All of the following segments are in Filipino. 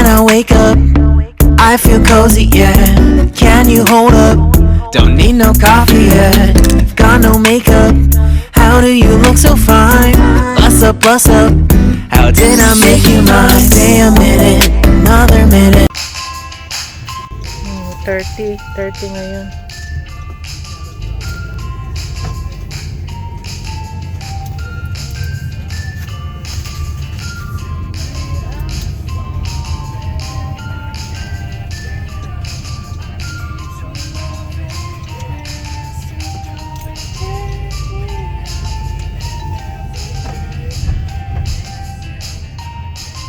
when I wake up, I feel cozy, yeah. Can you hold up? Don't need no coffee yet. Got no makeup. How do you look so fine? Bust up, bust up. How did I make you mine? Stay a minute, another minute. 30 ngayon.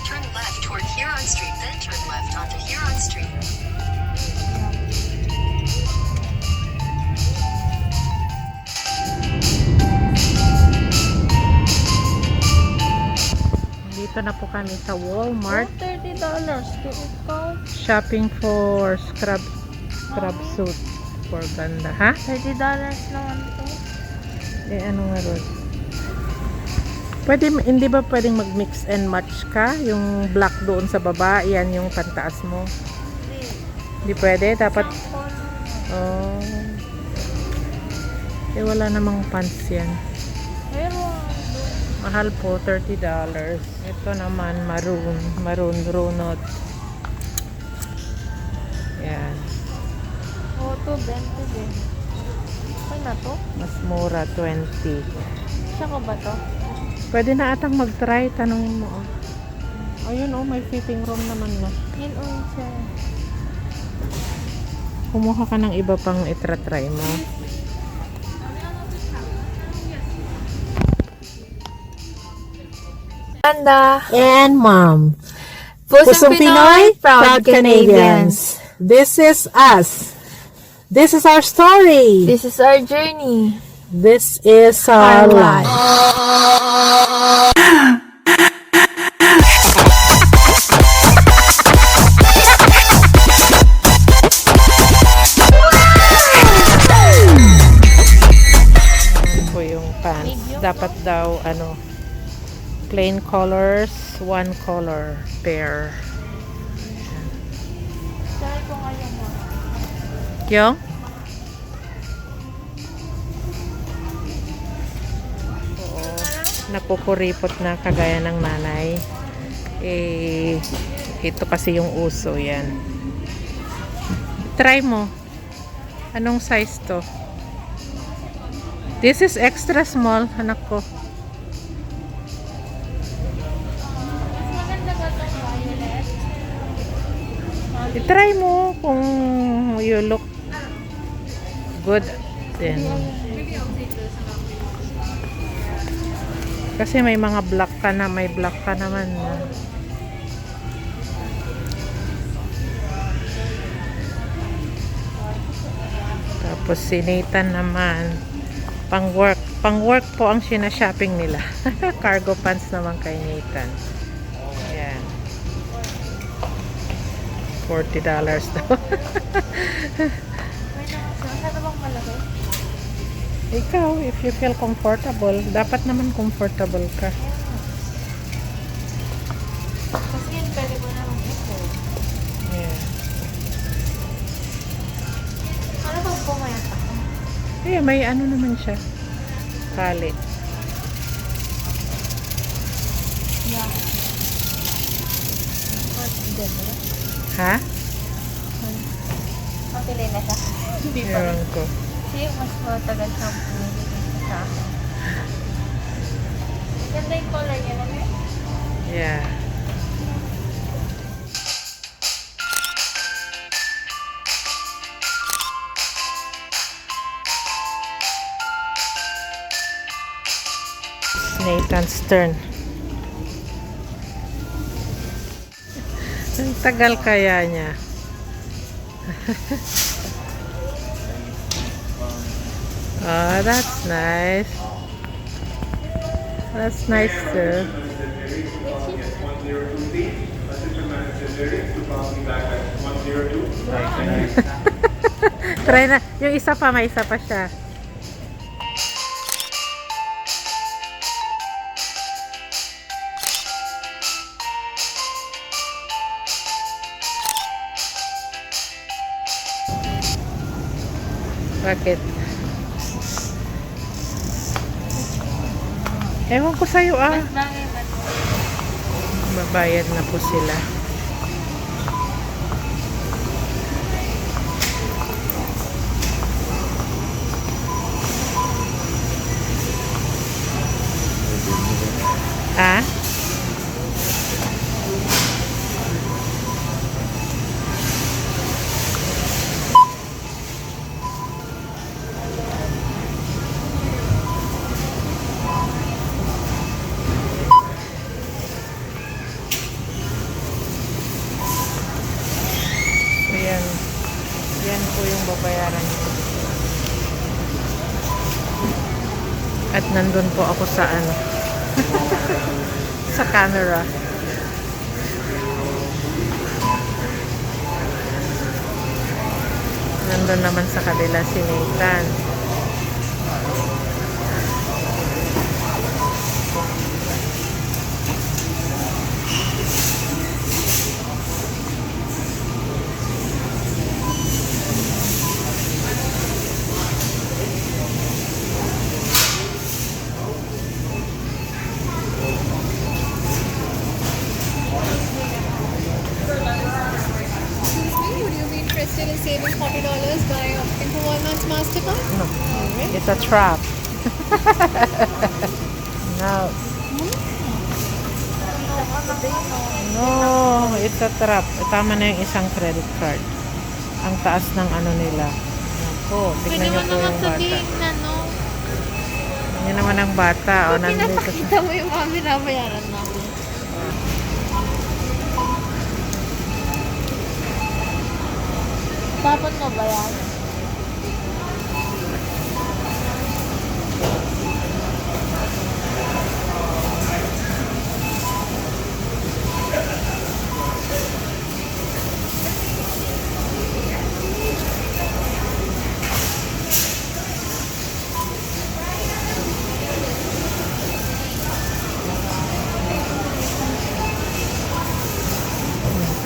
Turn left toward Huron Street, then turn left onto Huron Street. Dito na po kami sa Walmart. $30 to ikaw. Shopping for scrub suit for ganda. Ha? $30 naman to. Eh, ano nga ron? Pwede, hindi ba pwedeng mag-mix and match ka? Yung black doon sa baba, yan yung pantaas mo. Hindi pwede? Dapat, oh. Eh, wala namang pants yan. Pero, Mahal po, $30. Ito naman, maroon runot. Yan. to 20 din. Okay na to? Mas mura, 20. Siya ko ba to? Pwede na atang mag-try, tanongin mo. Oh. Ayun oh, may fitting room naman na. Yun o siya. Kumuha ka ng iba pang itra-try mo. Panda And Mom. Pusong Pinoy, proud Canadians. This is us. This is our story. This is our journey. This is our life. Ito yung pants. Dapat daw, ano, plain colors, one color pair. Try ko ngayon mo. Yung? Oo. Nakukuripot na kagaya ng nanay. Eh, ito kasi yung uso yan. Try mo. Anong size to? This is extra small, anak ko. Mas maganda ba itong violet? I-try mo kung you look good then. Kasi may mga black ka na, may black ka naman. Tapos si Nathan naman, pang work po ang sina-shopping nila. Cargo pants naman kay Nathan. Ayan. $40 daw. Masyado bang malaki? Ikaw, if you feel comfortable, dapat naman comfortable ka. Kasi yun pwede ko naman ito. Yeah. Ano pag pumayat ako? Eh, may ano naman siya. Kali. Yeah. Ganda. Ha? Mapilay na siya. Hindi pa. Ewan ko. Kasi mas matagal siyang pumili sa akin. Ganda yung color niya na rin. Yeah. Nathan's turn. Ang tagal kaya niya. Oh, that's nice. That's nice too. Try na. Yung isa pa, may isa pa siya. Bakit? Ewan ko sa'yo ah. Mas bagay ba? Mabayad na po sila. Ah? So, yan. Yan po yung babayaran ko. At nandun po ako sa ano. Sa camera. Nandun naman sa kabila si Nathan. Excuse me, would you be interested in saving $40 by opting for Walmart's MasterCard? No. It's a trap. No. No, it's a trap. Tama na yung isang credit card. Ang taas ng ano nila. Ako, Pwede tignan mo niyo po naman yung bata. sabihin na no. Yan naman ang bata. O, nandito sa... Pinapakita mo yung mga binabayaran namin. Tapon mo ba yan?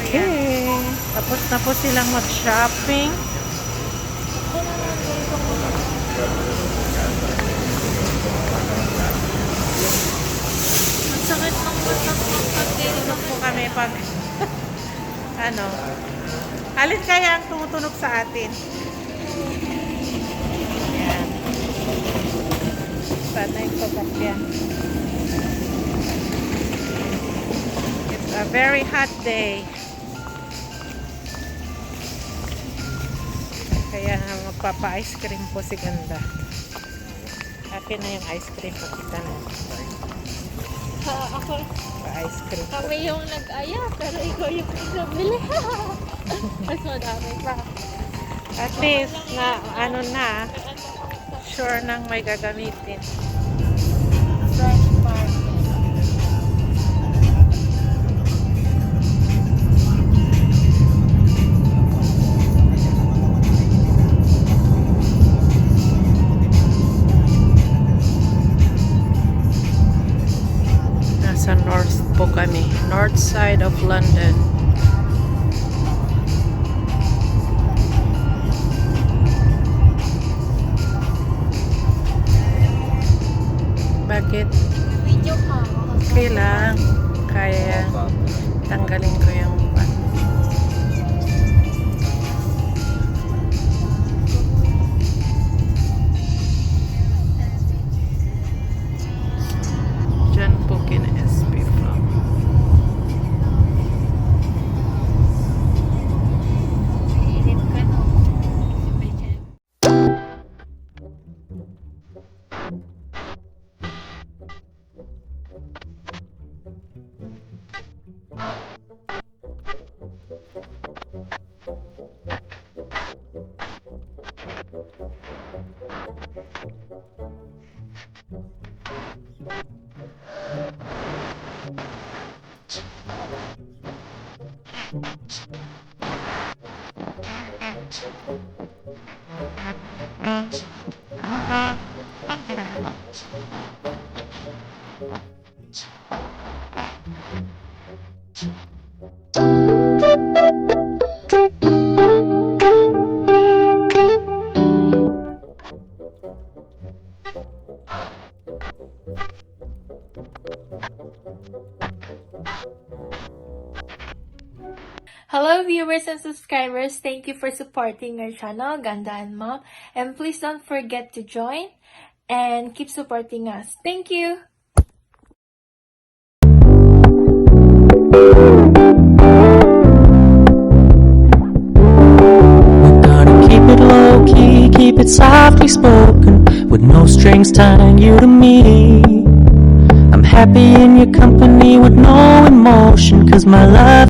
Okay. Tapos na po silang mag-shopping. Ang sakit ng utak ng Tutunog po kami pag... ano? Alin kaya ang tumutunog sa atin? Yan. Sana yung sasakyan. It's a very hot day. Kaya magpapa-ice cream po si Ganda. Akin na yung ice cream po kita na. Ako, Pa-ice cream. kami yung nag-aya, pero ikaw yung pinabili. Mas madami pa. At least na ano na, sure nang may gagamitin. Fresh market. Nasa north po kami, north side of London. Bakit? Video ka. Okay lang. Kaya tanggalin ko yung pan. Diyan po kina-SB from. Init ka no. Hello viewers and subscribers, thank you for supporting our channel, Ganda and Mom. And please don't forget to join and keep supporting us. Thank you! We're gonna keep it low key, keep it softly spoken, with no strings tying you to me. I'm happy in your company with no emotion, 'cause my love